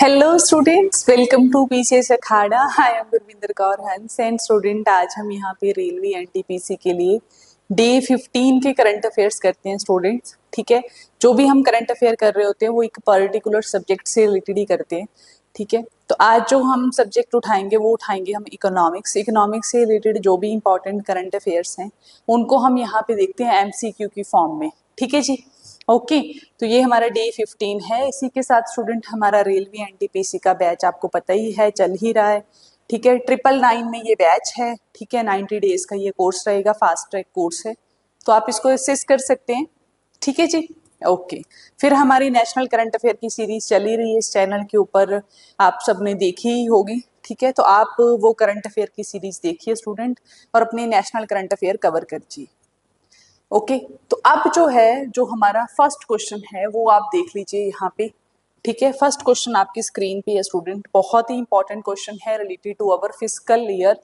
Hello students, welcome to PCS Akhada. I am Gurvinder Kaur Hans and student. आज हम यहाँ पे रेलवे एनटीपीसी के लिए डे 15 के करंट अफेयर्स करते हैं स्टूडेंट्स। ठीक है, जो भी हम करंट अफेयर कर रहे होते हैं वो एक पर्टिकुलर सब्जेक्ट से रिलेटेड ही करते हैं। ठीक है, तो आज जो हम सब्जेक्ट उठाएंगे वो उठाएंगे हम इकोनॉमिक्स। इकोनॉमिक्स से रिलेटेड जो भी इंपॉर्टेंट करंट अफेयर्स हैं उनको हम यहाँ पे देखते हैं एमसीक्यू की फॉर्म में। ठीक है जी, ओके। तो ये हमारा डे 15 है। इसी के साथ स्टूडेंट हमारा रेलवे एनटीपीसी का बैच आपको पता ही है, चल ही रहा है। ठीक है, 999 में ये बैच है। ठीक है, 90 डेज का ये कोर्स रहेगा, फास्ट ट्रैक कोर्स है, तो आप इसको एसेस कर सकते हैं। ठीक है जी, ओके। फिर हमारी नेशनल करंट अफेयर की सीरीज चली रही है इस चैनल के ऊपर, आप सबने देखी ही होगी। ठीक है, तो आप वो करंट अफेयर की सीरीज देखिए स्टूडेंट और अपने नेशनल करंट अफेयर कवर करिए। ओके, तो अब जो है, जो हमारा फर्स्ट क्वेश्चन है वो आप देख लीजिए यहाँ पे। ठीक है, फर्स्ट क्वेश्चन आपकी स्क्रीन पे है स्टूडेंट। बहुत ही इंपॉर्टेंट क्वेश्चन है related to our fiscal year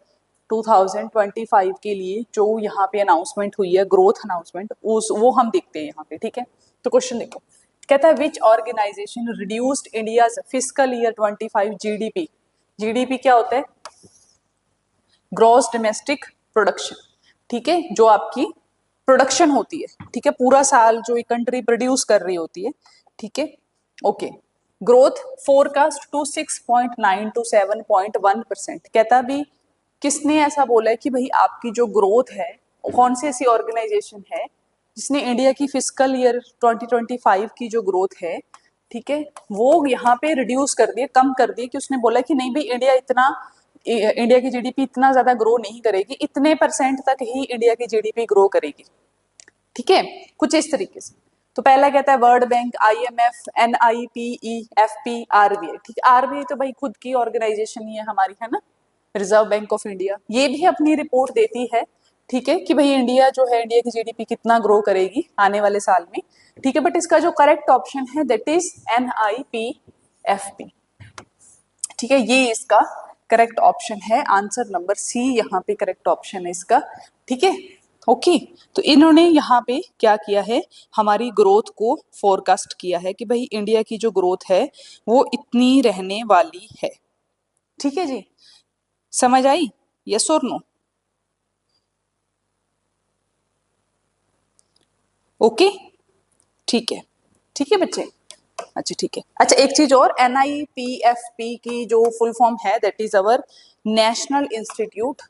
2025 के लिए जो यहाँ पे अनाउंसमेंट हुई है, ग्रोथ अनाउंसमेंट, उस वो हम देखते हैं यहाँ पे। ठीक है, तो क्वेश्चन देखो, कहता है which organization reduced India's fiscal year 25 GDP. GDP क्या होता है? Gross domestic production. ठीक है, जो आपकी प्रोडक्शन होती है। ठीक है, पूरा साल जो एक कंट्री प्रोड्यूस कर रही होती है। ठीक है, okay. Growth forecast to 6.9 to 7.1%। कहता भी किसने ऐसा बोला है कि भाई आपकी जो ग्रोथ है, कौन सी ऐसी ऑर्गेनाइजेशन है जिसने इंडिया की फिस्कल ईयर 2025 की जो ग्रोथ है, ठीक है, वो यहाँ पे रिड्यूस कर दिए, कम कर दिए, कि उसने बोला कि नहीं भाई इंडिया की जीडीपी इतना ज्यादा ग्रो नहीं करेगी, इतने परसेंट तक ही इंडिया की जीडीपी ग्रो करेगी। ठीक है, कुछ इस तरीके से। तो पहला कहता है world bank, IMF, NIPE, FP, RBI. ठीक है, आरबीआई तो भाई खुद की ऑर्गेनाइजेशन ही है हमारी, है ना, रिजर्व बैंक ऑफ इंडिया। ये भी अपनी रिपोर्ट देती है, ठीक है, कि भाई इंडिया जो है, इंडिया की जीडीपी कितना ग्रो करेगी आने वाले साल में। ठीक है, बट इसका जो करेक्ट ऑप्शन है दैट इज एनआईपीएफपी। ठीक है, ये इसका करेक्ट ऑप्शन है, आंसर नंबर सी यहाँ पे करेक्ट ऑप्शन है इसका। ठीक है, ओके। तो इन्होंने यहाँ पे क्या किया है, हमारी ग्रोथ को फोरकास्ट किया है कि भाई इंडिया की जो ग्रोथ है वो इतनी रहने वाली है। ठीक है जी, समझ आई? यस और नो? ओके, ठीक है, ठीक है बच्चे। अच्छा ठीक है, अच्छा एक चीज और, एनआईपीएफपी की जो फुल फॉर्म है that is our national institute,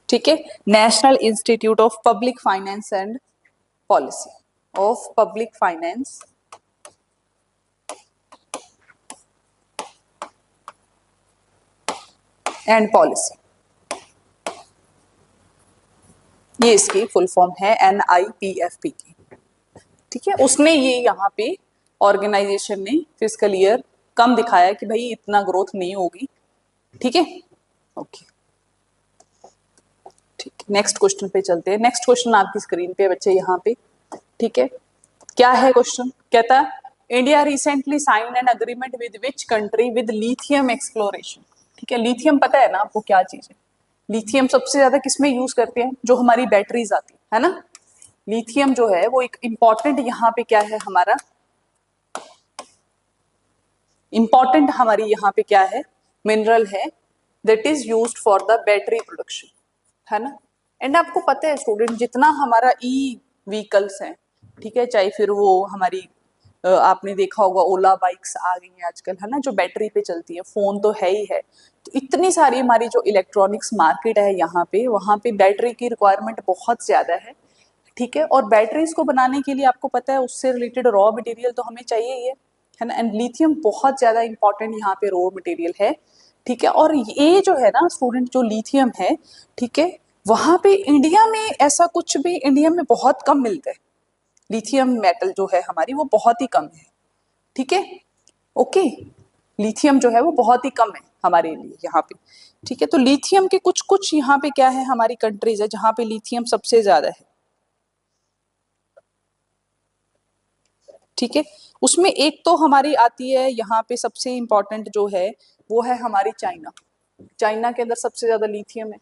ठीक है, national institute of public finance and policy, of public finance and policy, ये इसकी फुल फॉर्म है एनआईपीएफपी की। ठीक है, उसने ये यहाँ पे ऑर्गेनाइजेशन ने फिस्कल ईयर कम दिखाया कि भाई इतना ग्रोथ नहीं होगी। ठीक है, ओके, ठीक है, नेक्स्ट क्वेश्चन पे चलते हैं। नेक्स्ट क्वेश्चन आपकी स्क्रीन पे बच्चे यहाँ पे। ठीक है, क्या है क्वेश्चन? कहता है India recently sign an agreement with which country with lithium exploration. ठीक है, लिथियम पता है ना आपको क्या चीज है? लिथियम सबसे ज्यादा किसमें यूज करते हैं? जो हमारी बैटरीज आती है ना, लिथियम जो है वो एक इंपॉर्टेंट यहाँ पे क्या है हमारा, इंपॉर्टेंट हमारी यहाँ पे क्या है, मिनरल है that is used for the battery production, है ना। एंड आपको पता है स्टूडेंट, जितना हमारा ई व्हीकल्स हैं, ठीक है, चाहे फिर वो हमारी आपने देखा होगा ओला बाइक्स आ गई हैं आजकल, है ना, जो बैटरी पे चलती है, फोन तो है ही है। तो इतनी सारी हमारी जो इलेक्ट्रॉनिक्स मार्केट है यहाँ पे, वहाँ पे बैटरी की रिक्वायरमेंट बहुत ज्यादा है। ठीक है, और बैटरीज को बनाने के लिए आपको पता है उससे रिलेटेड रॉ मटेरियल तो हमें चाहिए ही है ना, एंड लिथियम बहुत ज्यादा इंपॉर्टेंट यहाँ पे रॉ मटेरियल है। ठीक है, और ये जो है ना स्टूडेंट, जो लिथियम है, ठीक है, वहां पे इंडिया में ऐसा कुछ भी, इंडिया में बहुत कम मिलता है। लिथियम मेटल जो है हमारी वो बहुत ही कम है। ठीक है, ओके, लिथियम जो है वो बहुत ही कम है हमारे लिए यहाँ पे। ठीक है, तो लिथियम के कुछ कुछ यहाँ पे क्या है, हमारी कंट्रीज है जहाँ पे लिथियम सबसे ज्यादा है। ठीक है, उसमें एक तो हमारी आती है यहाँ पे, सबसे इंपॉर्टेंट जो है वो है हमारी चाइना। चाइना के अंदर सबसे ज्यादा लिथियम है।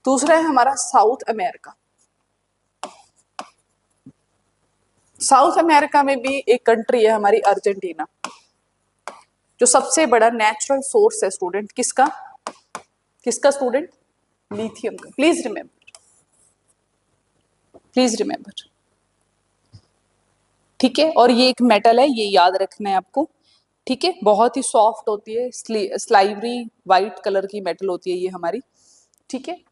दूसरा है हमारा साउथ अमेरिका। साउथ अमेरिका में भी एक कंट्री है हमारी अर्जेंटीना, जो सबसे बड़ा नेचुरल सोर्स है स्टूडेंट किसका, किसका स्टूडेंट, लिथियम का। प्लीज रिमेंबर, प्लीज रिमेंबर, ठीक है। और ये एक मेटल है, ये याद रखना है आपको, ठीक है। बहुत ही सॉफ्ट होती है, स्लाइवरी वाइट कलर की मेटल होती है ये हमारी, ठीक है।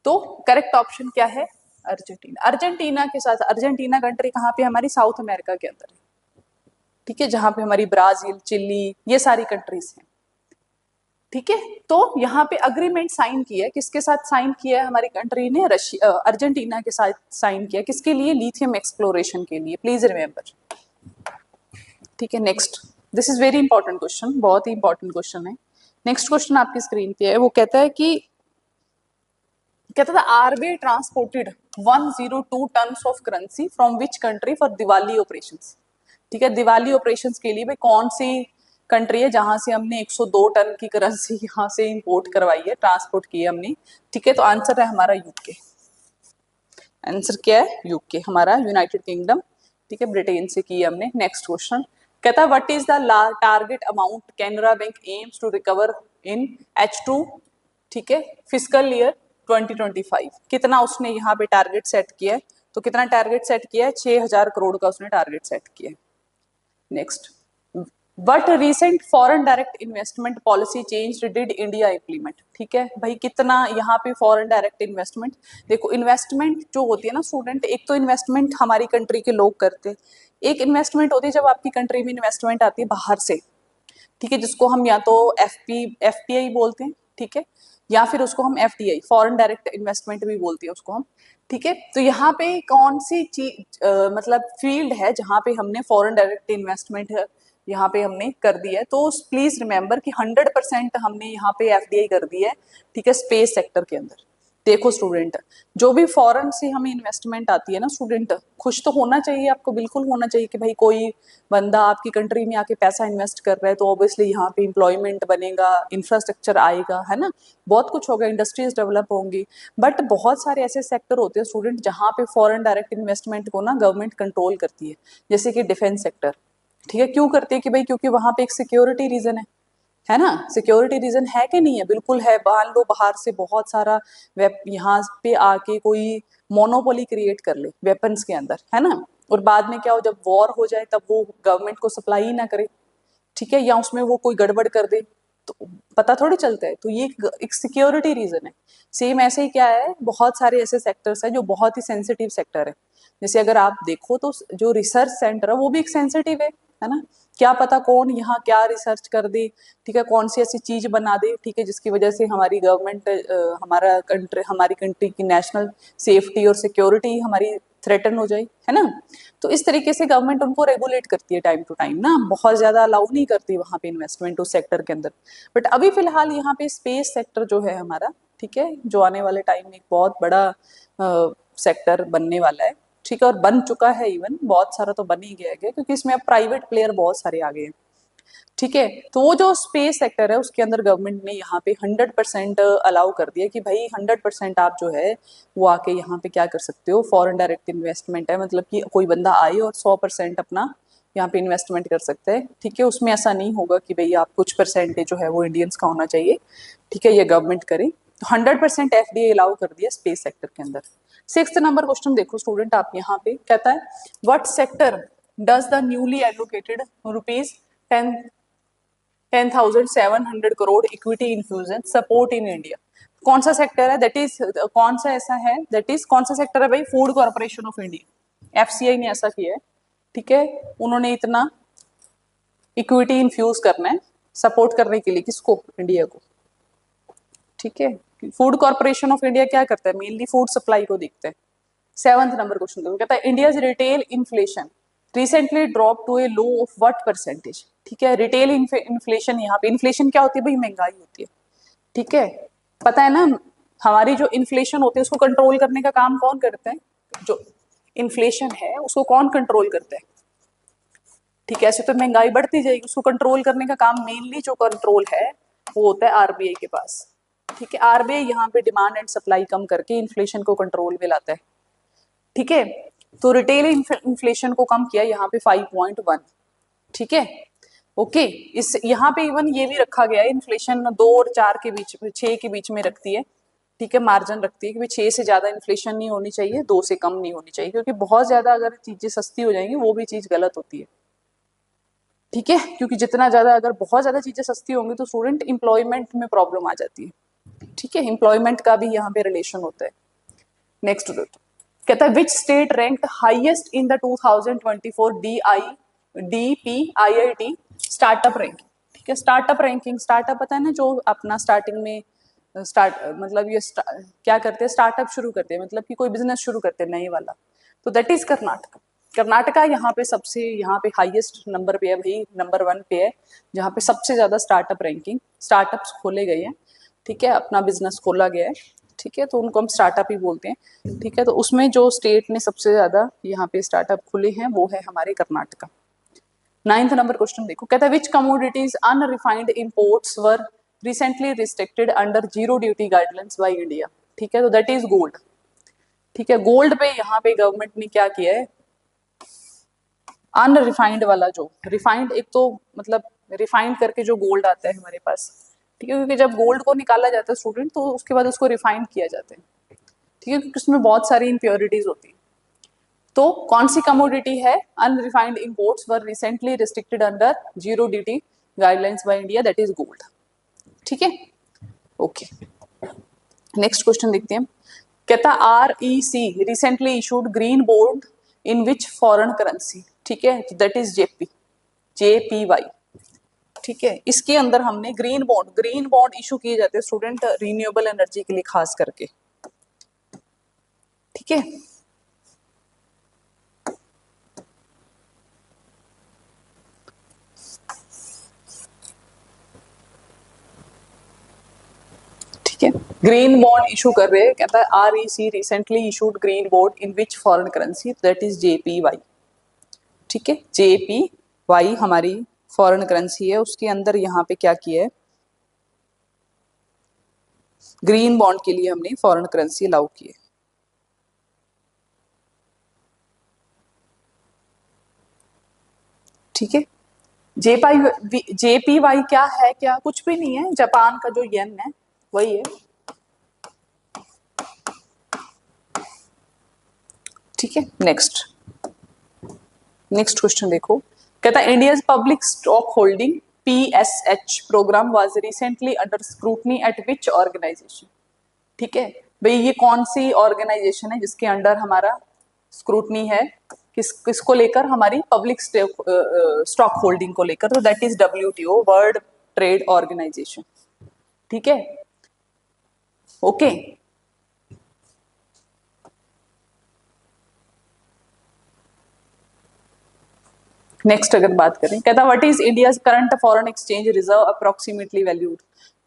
तो करेक्ट ऑप्शन क्या है, अर्जेंटीना। अर्जेंटीना के साथ, अर्जेंटीना कंट्री कहाँ पे, हमारी साउथ अमेरिका के अंदर है, ठीक है, जहां पे हमारी ब्राजील, चिली, ये सारी कंट्रीज हैं, ठीक है। तो यहाँ पे अग्रीमेंट साइन किया है, किसके साथ साइन किया है हमारी कंट्री ने, रशिया, अर्जेंटीना के साथ साइन किया, किसके लिए, लिथियम एक्सप्लोरेशन के लिए, प्लीज रिमेंबर, ठीक है। Next, this is very important question, बहुत ही इंपॉर्टेंट क्वेश्चन है। नेक्स्ट क्वेश्चन आपकी स्क्रीन पे है, वो कहता है कि, कहता था RBI transported 102 tons of currency from which country for Diwali operations, ठीक है। दिवाली ऑपरेशंस के लिए भाई कौन सी कंट्री है जहां से हमने 102 टन की करेंसी यहाँ से इंपोर्ट करवाई है, ट्रांसपोर्ट की है हमने, ठीक है। तो आंसर है हमारा यूके, आंसर क्या है, यूके, हमारा यूनाइटेड किंगडम, ठीक है, ब्रिटेन से की है हमने। नेक्स्ट क्वेश्चन कहता है what is the target amount Canara bank aims to recover in H2, ठीक है, फिजिकल ईयर 2025, कितना उसने यहाँ पे टारगेट सेट किया है, तो कितना टारगेट सेट किया है, 6,000 करोड़ का उसने टारगेट सेट किया है। Next, but recent foreign direct investment policy change did India implement, ठीक है भाई, कितना यहाँ पे फॉरेन डायरेक्ट इन्वेस्टमेंट, देखो इन्वेस्टमेंट जो होती है ना स्टूडेंट, एक तो इन्वेस्टमेंट हमारी कंट्री के लोग करते हैं, एक इन्वेस्टमेंट होती है जब आपकी कंट्री में इन्वेस्टमेंट आती है बाहर से, ठीक है, जिसको हम या तो एफपीआई बोलते हैं, ठीक है, या फिर उसको हम एफडीआई, फॉरेन डायरेक्ट इन्वेस्टमेंट भी बोलते हैं उसको हम, ठीक है। तो यहाँ पे कौन सी चीज मतलब फील्ड है जहाँ पे हमने फॉरेन डायरेक्ट इन्वेस्टमेंट यहाँ पे हमने कर दिया है, तो प्लीज रिमेंबर कि 100% हमने यहाँ पे एफडीआई कर दिया है, ठीक है, स्पेस सेक्टर के अंदर। देखो स्टूडेंट, जो भी फॉरेन से हमें इन्वेस्टमेंट आती है ना स्टूडेंट, खुश तो होना चाहिए आपको, बिल्कुल होना चाहिए कि भाई कोई बंदा आपकी कंट्री में आके पैसा इन्वेस्ट कर रहा है, तो ऑब्वियसली यहाँ पे एम्प्लॉयमेंट बनेगा, इंफ्रास्ट्रक्चर आएगा, है ना, बहुत कुछ होगा, इंडस्ट्रीज डेवलप होंगी। बट बहुत सारे ऐसे सेक्टर होते हैं स्टूडेंट जहाँ पे फॉरेन डायरेक्ट इन्वेस्टमेंट को ना गवर्नमेंट कंट्रोल करती है, जैसे कि डिफेंस सेक्टर, ठीक है। क्यों करती है कि भाई, क्योंकि वहां पे एक सिक्योरिटी रीजन है ना, सिक्योरिटी रीजन है कि नहीं है, बिल्कुल है। मान लो बाहर से बहुत सारा यहाँ पे आके कोई मोनोपोली क्रिएट कर ले वेपन्स के अंदर, है ना, और बाद में क्या हो, जब वॉर हो जाए तब वो गवर्नमेंट को सप्लाई ही ना करे, ठीक है, या उसमें वो कोई गड़बड़ कर दे, तो पता थोड़ी चलता है। तो ये एक सिक्योरिटी रीजन है। सेम ऐसे ही क्या है, बहुत सारे ऐसे सेक्टर्स हैं जो बहुत ही सेंसिटिव सेक्टर है, जैसे अगर आप देखो तो जो रिसर्च सेंटर है वो भी एक सेंसिटिव है ना, क्या पता कौन यहाँ क्या रिसर्च कर दे, ठीक है, कौन सी ऐसी चीज बना दे, ठीक है, जिसकी वजह से हमारी गवर्नमेंट, हमारी कंट्री की नेशनल सेफ्टी और सिक्योरिटी हमारी थ्रेटन हो जाए, है ना। तो इस तरीके से गवर्नमेंट उनको रेगुलेट करती है टाइम टू टाइम ना, बहुत ज्यादा अलाउ नहीं करती वहाँ पे इन्वेस्टमेंट उस सेक्टर के अंदर। बट अभी फिलहाल यहाँ पे स्पेस सेक्टर जो है हमारा, ठीक है, जो आने वाले टाइम में एक बहुत बड़ा सेक्टर बनने वाला है, ठीक है, और बन चुका है, इवन बहुत सारा तो बन ही गया है, क्योंकि इसमें अब प्राइवेट प्लेयर बहुत सारे आ गए हैं, ठीक है। तो वो जो स्पेस सेक्टर है उसके अंदर गवर्नमेंट ने यहाँ पे 100% अलाउ कर दिया कि भाई 100% आप जो है वो आके यहाँ पे क्या कर सकते हो, फॉरेन डायरेक्ट इन्वेस्टमेंट है, मतलब कि कोई बंदा आए और 100% अपना यहाँ पे इन्वेस्टमेंट कर सकते हैं, ठीक है। उसमें ऐसा नहीं होगा कि भाई आप कुछ परसेंटेज जो है वो इंडियंस का होना चाहिए, ठीक है, ये गवर्नमेंट करे। तो 100% एफडीआई अलाउ कर दिया स्पेस सेक्टर के अंदर। 6th नंबर क्वेश्चन देखो स्टूडेंट आप यहाँ पे, कहता है what sector does the newly allocated rupees 10,700 crore equity infusion support in India, कौन सा सेक्टर है, दैट इज कौन सा ऐसा है, दैट इज कौन सा सेक्टर है भाई, food corporation of India, FCI ने ऐसा किया है, ठीक है। उन्होंने इतना इक्विटी इन्फ्यूज करना है सपोर्ट करने के लिए, किसको, इंडिया को, ठीक है। फूड कॉर्पोरेशन ऑफ इंडिया क्या करता है, मेनली फूड सप्लाई को देखते हैं। 7th नंबर क्वेश्चन देखो, कहता है India retail inflation recently drop to a low of what percentage, ठीक है। रिटेल इन्फ्लेशन, यहाँ पे इन्फ्लेशन क्या होती है भाई, महंगाई होती है, ठीक है, पता है ना। हमारी जो इन्फ्लेशन होती है उसको कंट्रोल करने का काम कौन करता है, जो इन्फ्लेशन है उसको कौन कंट्रोल करता है, ठीक है। ऐसे तो महंगाई बढ़ती जाएगी, उसको कंट्रोल करने का काम मेनली जो कंट्रोल है वो होता है आरबीआई के पास, ठीक है। आरबीआई यहाँ पे डिमांड एंड सप्लाई कम करके इन्फ्लेशन को कंट्रोल में लाता है, ठीक है। तो रिटेल इन्फ्लेशन को कम किया यहाँ पे 5.1, ठीक है। ओके, इस यहाँ पे इवन ये भी रखा गया है, इन्फ्लेशन 2 और 4 के बीच में, 6 के बीच में रखती है, ठीक है, मार्जिन रखती है कि भाई 6 से ज्यादा इन्फ्लेशन नहीं होनी चाहिए, 2 से कम नहीं होनी चाहिए, क्योंकि बहुत ज्यादा अगर चीजें सस्ती हो जाएंगी वो भी चीज गलत होती है, ठीक है, क्योंकि जितना ज्यादा अगर बहुत ज्यादा चीजें सस्ती होंगी तो स्टूडेंट एम्प्लॉयमेंट में प्रॉब्लम आ जाती है, ठीक है, एम्प्लॉयमेंट का भी यहाँ पे रिलेशन होता है। नेक्स्ट कहता है which state ranked highest in the 2024 DPIIT startup ranking, ठीक है, स्टार्टअप रैंकिंग, स्टार्टअप पता है ना, जो अपना स्टार्टिंग में स्टार्ट मतलब ये क्या करते हैं, स्टार्टअप शुरू करते हैं, मतलब कि कोई बिजनेस शुरू करते हैं नए वाला, तो दैट इज कर्नाटका। कर्नाटका यहाँ पे सबसे, यहाँ पे हाईएस्ट नंबर पे है भाई, नंबर 1 पे है, जहाँ पे सबसे ज्यादा स्टार्टअप रैंकिंग, स्टार्टअप्स खोले गए हैं, ठीक है, अपना बिजनेस खोला गया है, ठीक है, तो उनको हम स्टार्टअप ही बोलते हैं, ठीक है, तो उसमें जो स्टेट ने सबसे ज्यादा यहाँ पे स्टार्टअप खुले हैं वो है हमारे कर्नाटका। 9th नंबर क्वेश्चन देखो, कहता है which commodities unrefined imports were recently restricted under zero duty guidelines by India, ठीक है, तो दैट इज गोल्ड, ठीक है, गोल्ड पे यहाँ पे गवर्नमेंट ने क्या किया है, अनरिफाइंड वाला, जो रिफाइंड एक तो मतलब रिफाइंड करके जो गोल्ड आता है हमारे पास, ठीक है, क्योंकि जब गोल्ड को निकाला जाता है स्टूडेंट तो उसके बाद उसको रिफाइंड किया जाता है, ठीक है, क्योंकि उसमें बहुत सारी इम्प्योरिटीज होती है। तो कौन सी कमोडिटी है, unrefined imports were recently restricted under zero duty guidelines by India, that is gold, ठीक है, ओके। नेक्स्ट क्वेश्चन देखते हैं, कहता REC recently issued green bond in which foreign currency, ठीक है, दैट इज JPY, ठीक है, इसके अंदर हमने ग्रीन बॉन्ड इशू किए जाते हैं स्टूडेंट रिन्यूएबल एनर्जी के लिए खास करके, ठीक है, ठीक है, ग्रीन बॉन्ड इशू कर रहे हैं, कहता है REC recently issued green bond in which foreign currency, that is JPY, ठीक है, JPY हमारी फॉरेन करेंसी है, उसके अंदर यहाँ पे क्या किया है, ग्रीन बॉन्ड के लिए हमने फॉरेन करेंसी अलाउ की है, ठीक है। JPY क्या है, क्या कुछ भी नहीं है, जापान का जो येन है वही है, ठीक है। नेक्स्ट क्वेश्चन देखो, कहता है India's public stock holding PSH programme was recently under scrutiny at which organisation, ठीक है, भाई ये कौन सी ऑर्गेनाइजेशन है जिसके अंडर हमारा स्क्रूटनी है, किसको लेकर, हमारी पब्लिक स्टॉक होल्डिंग को लेकर, तो that is WTO, world trade organisation, ठीक है, ओके। नेक्स्ट अगर बात करें, कहता what is India current foreign exchange reserve approximately valued,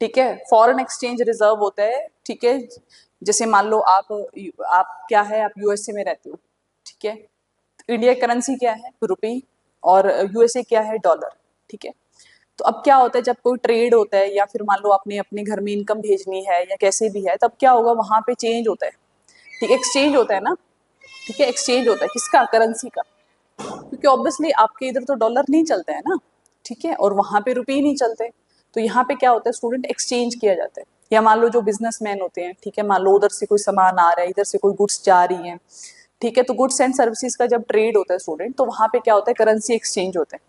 ठीक है, फॉरेन एक्सचेंज रिजर्व होता है, ठीक है, जैसे मान लो आप क्या है, आप USA में रहते हो, ठीक है, इंडिया करेंसी क्या है, रुपी, और USA क्या है, डॉलर, ठीक है, तो अब क्या होता है जब कोई ट्रेड होता है या फिर मान लो आपने अपने घर में इनकम भेजनी है या कैसे भी है, तब क्या होगा, वहां पे चेंज होता है, ठीक है, एक्सचेंज होता है ना, ठीक है, एक्सचेंज होता है किसका, करेंसी का, क्योंकि ऑब्वियसली आपके इधर तो डॉलर नहीं चलता है ना, ठीक है, और वहां पे रुपये नहीं चलते, तो यहाँ पे क्या होता है स्टूडेंट, एक्सचेंज किया जाता है, या मान लो जो बिजनेसमैन होते हैं, ठीक है, मान लो उधर से कोई सामान आ रहा है, इधर से कोई गुड्स जा रही है, ठीक है, तो गुड्स एंड सर्विसेज का जब ट्रेड होता है स्टूडेंट, तो वहां पे क्या होता है, करेंसी एक्सचेंज होता है,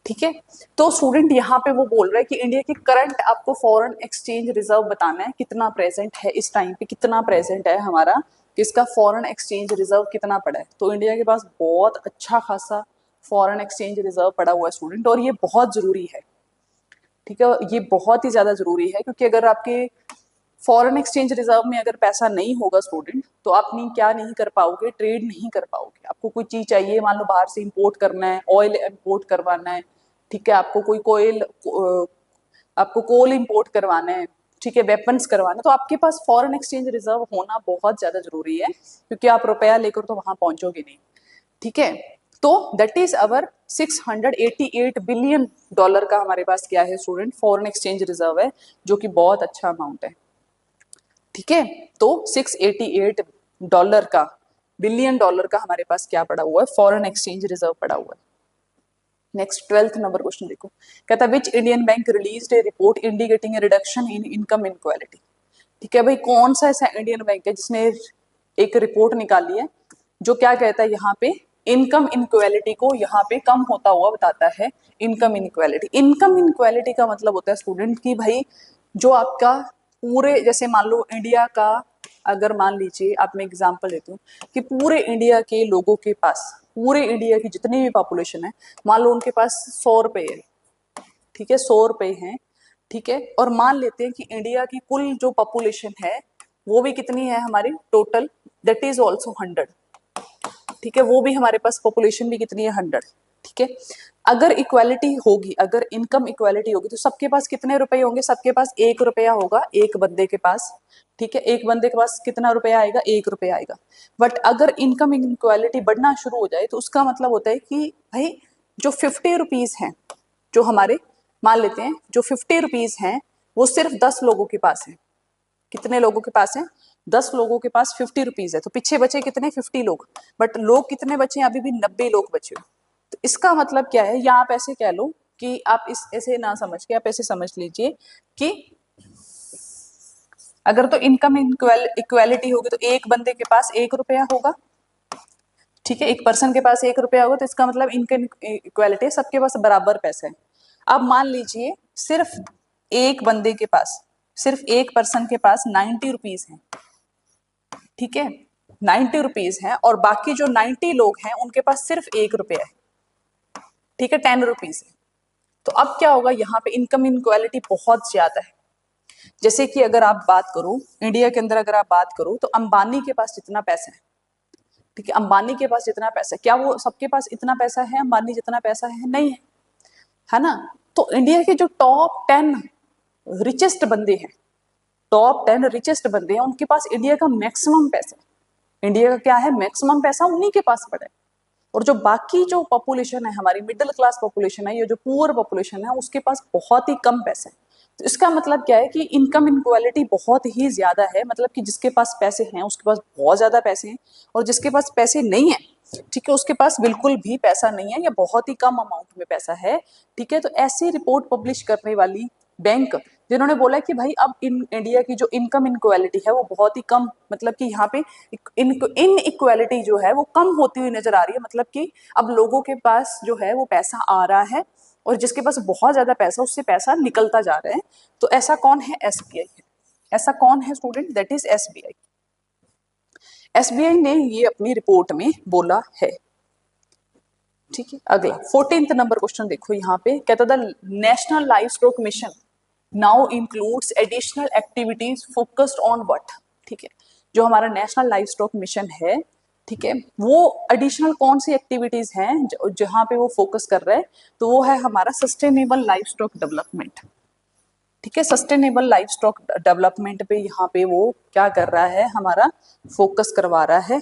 ठीक है, तो स्टूडेंट यहाँ पे वो बोल रहा है कि इंडिया की करंट आपको फॉरेन एक्सचेंज रिजर्व बताना है, कितना प्रेजेंट है इस टाइम पे, कितना प्रेजेंट है हमारा, किसका फॉरेन एक्सचेंज रिजर्व कितना पड़ा है, तो इंडिया के पास बहुत अच्छा खासा फॉरेन एक्सचेंज रिजर्व पड़ा हुआ है स्टूडेंट, और ये बहुत जरूरी है, ठीक है, ये बहुत ही ज्यादा जरूरी है, क्योंकि अगर आपके फॉरेन एक्सचेंज रिजर्व में अगर पैसा नहीं होगा स्टूडेंट, तो आप क्या नहीं कर पाओगे, ट्रेड नहीं कर पाओगे, आपको कोई चीज चाहिए, मान लो बाहर से इंपोर्ट करना है, ऑयल इंपोर्ट करवाना है, ठीक है, आपको कोई आपको कोल इंपोर्ट करवाना है, ठीक है, वेपन्स करवाना, तो आपके पास फॉरेन एक्सचेंज रिजर्व होना बहुत ज्यादा जरूरी है, क्योंकि आप रुपया लेकर तो वहां पहुंचोगे नहीं, ठीक है, तो दैट इज अवर $688 बिलियन का हमारे पास क्या है स्टूडेंट, फॉरेन एक्सचेंज रिजर्व है, जो कि बहुत अच्छा अमाउंट है, ठीक है, तो $688 का बिलियन डॉलर का हमारे पास क्या पड़ा हुआ है, फॉरेन एक्सचेंज रिजर्व पड़ा हुआ है। नेक्स्ट 12th नंबर क्वेश्चन देखो, कहता है which Indian bank released A report indicating A reduction in income inequality. ठीक है भाई, कौन सा ऐसा इंडियन बैंक है जिसने एक रिपोर्ट निकाली है जो क्या कहता है यहाँ पे इनकम इनक्वालिटी को यहाँ पे कम होता हुआ बताता है। इनकम इनक्वालिटी, इनकम इनक्वालिटी का मतलब होता है स्टूडेंट कि भाई जो आपका पूरे, जैसे मान लो इंडिया का, अगर मान लीजिए आप, मैं एग्जांपल देती हूँ कि पूरे इंडिया के लोगों के पास, पूरे इंडिया की जितनी भी पॉपुलेशन है, मान लो उनके पास 100 रुपए है, ठीक है, 100 रुपए हैं, ठीक है, और मान लेते हैं कि इंडिया की कुल जो पॉपुलेशन है वो भी कितनी है हमारी टोटल, दैट इज ऑल्सो 100, ठीक है, वो भी हमारे पास पॉपुलेशन भी कितनी है 100, ठीक है। अगर इक्वालिटी होगी, अगर इनकम इक्वालिटी होगी तो सबके पास कितने रुपए होंगे, सबके पास 1 रुपया होगा एक बंदे के पास, ठीक है, एक बंदे के पास कितना रुपया आएगा, 1 रुपया आएगा। बट अगर इनकम इनक्वालिटी बढ़ना शुरू हो जाए तो उसका मतलब होता है कि भाई जो 50 रुपीज हैं, जो हमारे, मान लेते हैं जो 50 रुपीज हैं वो सिर्फ 10 लोगों के पास है। कितने लोगों के पास है, 10 लोगों के पास 50 रुपीज है, तो पीछे बचे कितने, 50 लोग, बट लोग कितने बचे, अभी भी 90 लोग बचे। तो इसका मतलब क्या है, या आप ऐसे कह लो कि आप इस ऐसे ना समझ के आप ऐसे समझ लीजिए कि अगर तो इनकम इक्वालिटी होगी तो एक बंदे के पास 1 रुपया होगा, ठीक है, एक पर्सन के पास 1 रुपया होगा, तो इसका मतलब इनकम इक्वालिटी, सबके पास बराबर पैसा है। अब मान लीजिए सिर्फ एक बंदे के पास, सिर्फ एक पर्सन के पास 90 रुपीज है, ठीक है, 90 रुपीज है, और बाकी जो 90 लोग हैं उनके पास सिर्फ 1 रुपया है, ठीक है, 10 रुपीज है। तो अब क्या होगा, यहाँ पे इनकम इनक्वालिटी बहुत ज्यादा है। जैसे कि अगर आप बात करो इंडिया के अंदर, अगर आप बात करो तो अंबानी के पास जितना पैसा है, ठीक है, अंबानी के पास जितना पैसा है, क्या वो सबके पास इतना पैसा है अंबानी जितना पैसा है, नहीं है, है ना। तो इंडिया के जो टॉप 10 रिचेस्ट बंदे हैं, टॉप 10 रिचेस्ट बंदे हैं, उनके पास इंडिया का मैक्सिमम पैसा है। इंडिया का क्या है, मैक्सिमम पैसा उन्हीं के पास पड़ा है। और जो बाकी जो पॉपुलेशन है हमारी, मिडिल क्लास पॉपुलेशन है, ये जो पुअर पॉपुलेशन है, उसके पास बहुत ही कम पैसा है। तो इसका मतलब क्या है कि इनकम इनक्वालिटी बहुत ही ज्यादा है, मतलब कि जिसके पास पैसे हैं उसके पास बहुत ज्यादा पैसे हैं, और जिसके पास पैसे नहीं है, ठीक है, उसके पास बिल्कुल भी पैसा नहीं है या बहुत ही कम अमाउंट में पैसा है, ठीक है। तो ऐसी रिपोर्ट पब्लिश करने वाली बैंक, जिन्होंने बोला कि भाई अब इन इंडिया की जो इनकम इनक्वालिटी है वो बहुत ही कम, मतलब कि यहाँ पे इन इक्वालिटी जो है वो कम होती हुई नजर आ रही है, मतलब कि अब लोगों के पास जो है वो पैसा आ रहा है और जिसके पास बहुत ज्यादा पैसा उससे पैसा निकलता जा रहा है। तो ऐसा कौन है, एसबीआई है। ऐसा कौन है student, that is SBI. SBI ने ये अपनी रिपोर्ट में बोला है, ठीक है। अगला 14th नंबर क्वेश्चन देखो, यहाँ पे कहता था national life stock mission now includes additional activities focused on what, ठीक है। जो हमारा नेशनल लाइफ स्टॉक मिशन है, ठीक है, वो एडिशनल कौन सी एक्टिविटीज हैं जहां पे वो फोकस कर रहा है, तो वो है हमारा सस्टेनेबल लाइफ स्टॉक डेवलपमेंट, ठीक है। सस्टेनेबल लाइफ स्टॉक डेवलपमेंट पे यहाँ पे वो क्या कर रहा है, हमारा फोकस करवा रहा है,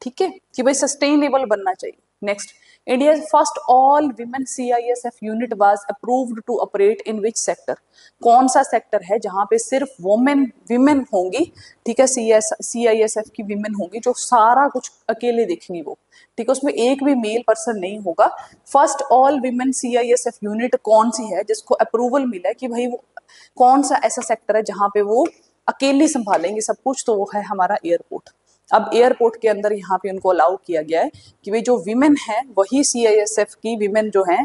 ठीक है, कि भाई सस्टेनेबल बनना चाहिए। Next, India first all women CISF unit was approved to operate in which sector. कौन सा सेक्टर है जहां पे सिर्फ विमेन होंगी, ठीक है, सीआईएसएफ की विमेन होंगी जो सारा कुछ अकेले देखेंगी वो, ठीक है, उसमें एक भी मेल पर्सन नहीं होगा। First all women CISF unit कौन सी है जिसको अप्रूवल मिला है कि भाई वो कौन सा ऐसा सेक्टर है जहां पे वो अकेले संभालेंगे सब कुछ, तो वो है हमारा एयरपोर्ट। अब एयरपोर्ट के अंदर यहाँ पे उनको अलाउ किया गया है कि भाई जो विमेन है वही सीआईएसएफ की विमेन जो है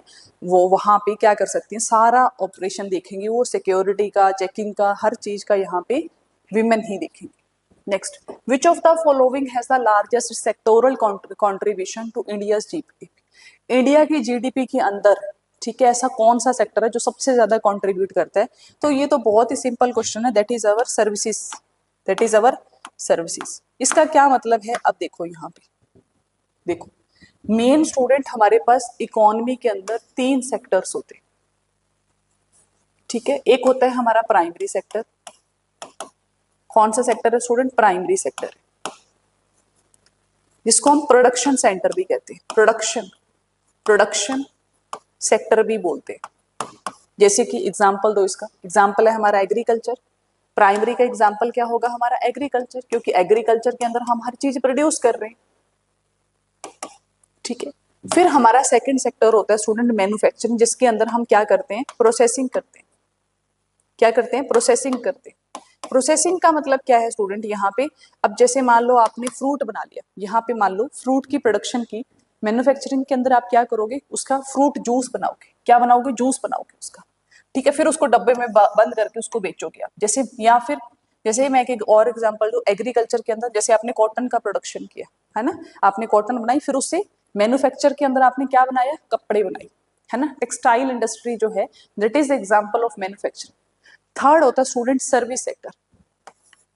वो वहां पे क्या कर सकती हैं, सारा ऑपरेशन देखेंगे, वो सिक्योरिटी का, चेकिंग का, हर चीज का यहाँ पे विमेन ही देखेंगे। Next, which of the following has the largest sectoral contribution to India's GDP. India की जीडीपी के अंदर, ठीक है, ऐसा कौन सा सेक्टर है जो सबसे ज्यादा कंट्रीब्यूट करता है, तो ये तो बहुत ही सिंपल क्वेश्चन है, that is our services, that is our services. इसका क्या मतलब है, अब देखो यहाँ पे, देखो मेन स्टूडेंट हमारे पास इकोनॉमी के अंदर 3 सेक्टर्स होते हैं, ठीक है। एक होता है हमारा प्राइमरी सेक्टर। कौन सा सेक्टर है स्टूडेंट, प्राइमरी सेक्टर, जिसको हम प्रोडक्शन सेंटर भी कहते हैं, प्रोडक्शन सेक्टर भी बोलते हैं। जैसे कि एग्जांपल दो, इसका एग्जांपल है हमारा एग्रीकल्चर। प्राइमरी का एग्जांपल क्या होगा, हमारा एग्रीकल्चर, क्योंकि एग्रीकल्चर के अंदर हम हर चीज प्रोड्यूस कर रहे हैं, ठीक है। फिर हमारा सेकंड सेक्टर होता है स्टूडेंट मैन्युफैक्चरिंग, जिसके अंदर हम क्या करते हैं, प्रोसेसिंग करते हैं। क्या करते हैं, प्रोसेसिंग करते हैं। प्रोसेसिंग का मतलब क्या है स्टूडेंट, यहाँ पे अब जैसे मान लो आपने फ्रूट बना लिया, यहाँ पे मान लो फ्रूट की प्रोडक्शन की, मैन्युफैक्चरिंग के अंदर आप क्या करोगे, उसका फ्रूट जूस बनाओगे, क्या बनाओगे, जूस बनाओगे उसका, ठीक है। फिर उसको डब्बे में बंद करके उसको बेचोगे आप, जैसे या फिर जैसे मैं एक और एग्जांपल दूं, एग्रीकल्चर के अंदर जैसे आपने कॉटन का प्रोडक्शन किया है ना, आपने कॉटन बनाई, फिर उससे मैन्युफैक्चर के अंदर आपने क्या बनाया, कपड़े बनाए, है ना। टेक्सटाइल इंडस्ट्री जो है that is the example of manufacturing. Third होता है स्टूडेंट सर्विस सेक्टर।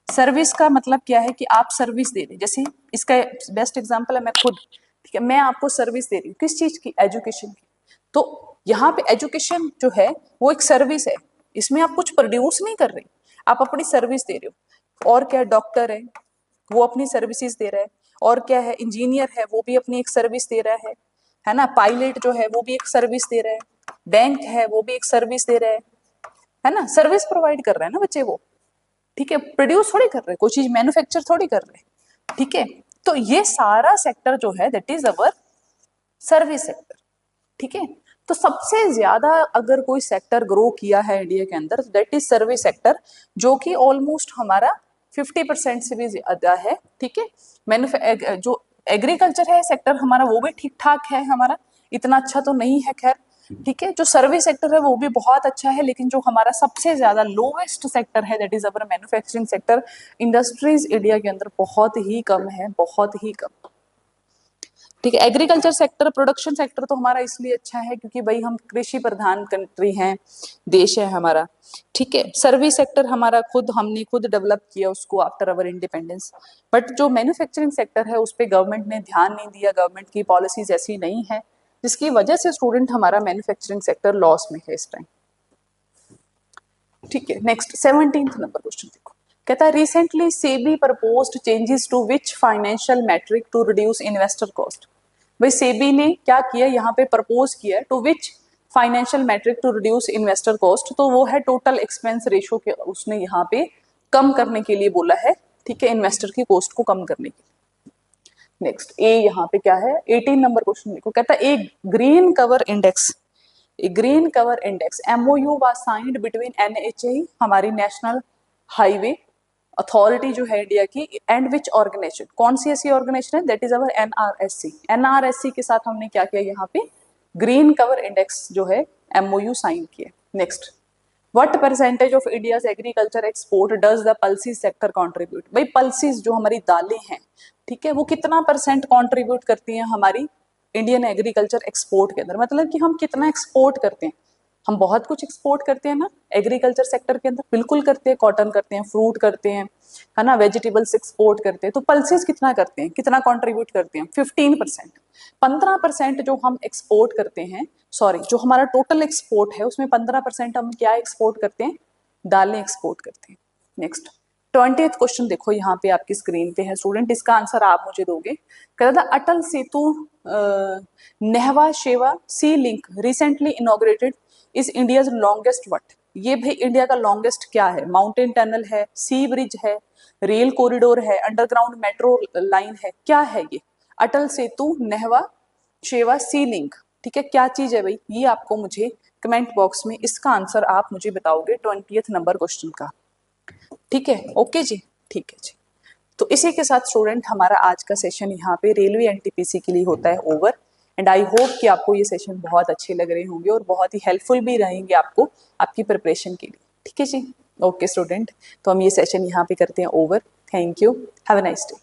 सर्विस का मतलब क्या है कि आप सर्विस दे रहे, जैसे इसका बेस्ट एग्जांपल है मैं खुद, ठीक है, मैं आपको सर्विस दे रही हूँ, किस चीज की, एजुकेशन की। तो यहाँ पे एजुकेशन जो है वो एक सर्विस है, इसमें आप कुछ प्रोड्यूस नहीं कर रहे, आप अपनी सर्विस दे रहे हो। और क्या, डॉक्टर है वो अपनी सर्विसेज दे रहा है, और क्या है, इंजीनियर है वो भी अपनी एक सर्विस दे रहा है ना, पायलट जो है वो भी एक सर्विस दे रहा है, बैंक है वो भी एक सर्विस दे रहा है ना, सर्विस प्रोवाइड कर रहे हैं ना बच्चे वो, ठीक है, प्रोड्यूस थोड़ी कर रहे, कोई चीज मैन्युफैक्चर थोड़ी कर रहे, ठीक है। तो ये सारा सेक्टर जो है that is our service sector, ठीक है। तो सबसे ज्यादा अगर कोई सेक्टर ग्रो किया है इंडिया के अंदर दैट इज सर्विस सेक्टर, जो कि ऑलमोस्ट हमारा 50% से भी ज्यादा है, ठीक है। जो एग्रीकल्चर है सेक्टर हमारा वो भी ठीक ठाक है हमारा, इतना अच्छा तो नहीं है खैर, ठीक है। जो सर्विस सेक्टर है वो भी बहुत अच्छा है, लेकिन जो हमारा सबसे ज्यादा लोवेस्ट सेक्टर है that is our manufacturing sector. Industries India के अंदर बहुत ही कम है, बहुत ही कम, ठीक है। एग्रीकल्चर सेक्टर, प्रोडक्शन सेक्टर तो हमारा इसलिए अच्छा है क्योंकि भाई हम कृषि प्रधान कंट्री हैं, देश है हमारा, ठीक है। सर्विस सेक्टर हमारा खुद हमने खुद डेवलप किया उसको आफ्टर अवर इंडिपेंडेंस। बट जो मैन्युफैक्चरिंग सेक्टर है उस पर गवर्नमेंट ने ध्यान नहीं दिया, गवर्नमेंट की पॉलिसीज ऐसी नहीं है, जिसकी वजह से स्टूडेंट हमारा मैन्युफैक्चरिंग सेक्टर लॉस में है इस टाइम, ठीक है। नेक्स्ट 17th नंबर क्वेश्चन देखो, कहता है recently SEBI proposed changes to which financial metric to reduce investor cost. भाई सेबी ने क्या किया यहाँ पे, प्रपोज किया to which financial metric to reduce investor cost, तो वो है टोटल एक्सपेंस रेशो के, उसने यहाँ पे कम करने के लिए बोला है, ठीक है, इन्वेस्टर की कॉस्ट को कम करने के लिए। नेक्स्ट ए यहाँ पे क्या है, 18 नंबर क्वेश्चन देखो, कहता है एक green cover index, A green cover index MOU was signed between NHA हमारी नेशनल हाईवे अथॉरिटी जो है इंडिया की, एंड विच ऑर्गेनाइजेशन, कौन सी ऐसी ऑर्गेनाइजेशन है, that is our NRSC. NRSC के साथ हमने क्या किया, यहाँ पे ग्रीन कवर इंडेक्स जो है एमओयू साइन किया। Next, what percentage of India's agriculture export does the pulses sector contribute. भाई पल्सीज जो हमारी दालें हैं, ठीक है, वो कितना परसेंट कंट्रीब्यूट करती हैं हमारी इंडियन एग्रीकल्चर एक्सपोर्ट के अंदर, मतलब कि हम कितना एक्सपोर्ट करते हैं, हम बहुत कुछ एक्सपोर्ट करते हैं ना एग्रीकल्चर सेक्टर के अंदर, बिल्कुल करते हैं, कॉटन करते हैं, फ्रूट करते हैं, है ना, वेजिटेबल्स एक्सपोर्ट करते हैं। तो पल्सेस कितना करते हैं, कितना कंट्रीब्यूट करते हैं, 15%। 15% जो हम एक्सपोर्ट करते हैं, सॉरी जो हमारा टोटल एक्सपोर्ट है उसमें 15% हम क्या एक्सपोर्ट करते हैं, दालें एक्सपोर्ट करते हैं। नेक्स्ट 20th क्वेश्चन देखो यहाँ पे आपकी स्क्रीन पे है स्टूडेंट, इसका आंसर आप मुझे दोगे। कहता था अटल Setu Nhava Sheva sea link recently inaugurated is India's longest what. ये भाई इंडिया का लॉन्गेस्ट क्या है, माउंटेन टनल है, सी ब्रिज है, रेल कॉरिडोर है, अंडरग्राउंड मेट्रो लाइन है, क्या है ये, अटल सेतु नेहवा शेवा सी लिंक, ठीक है, क्या चीज है भाई, ये आपको मुझे कमेंट बॉक्स में इसका आंसर आप मुझे बताओगे 20th नंबर क्वेश्चन का, ठीक है, ओके जी, ठीक है जी। तो इसी के साथ स्टूडेंट हमारा आज का सेशन यहाँ पे रेलवे एनटीपीसी के लिए होता है ओवर, एंड आई होप कि आपको ये सेशन बहुत अच्छे लग रहे होंगे और बहुत ही हेल्पफुल भी रहेंगे आपको आपकी प्रिपरेशन के लिए, ठीक है जी, ओके स्टूडेंट। तो हम ये सेशन यहाँ पे करते हैं over, thank you, have a nice day.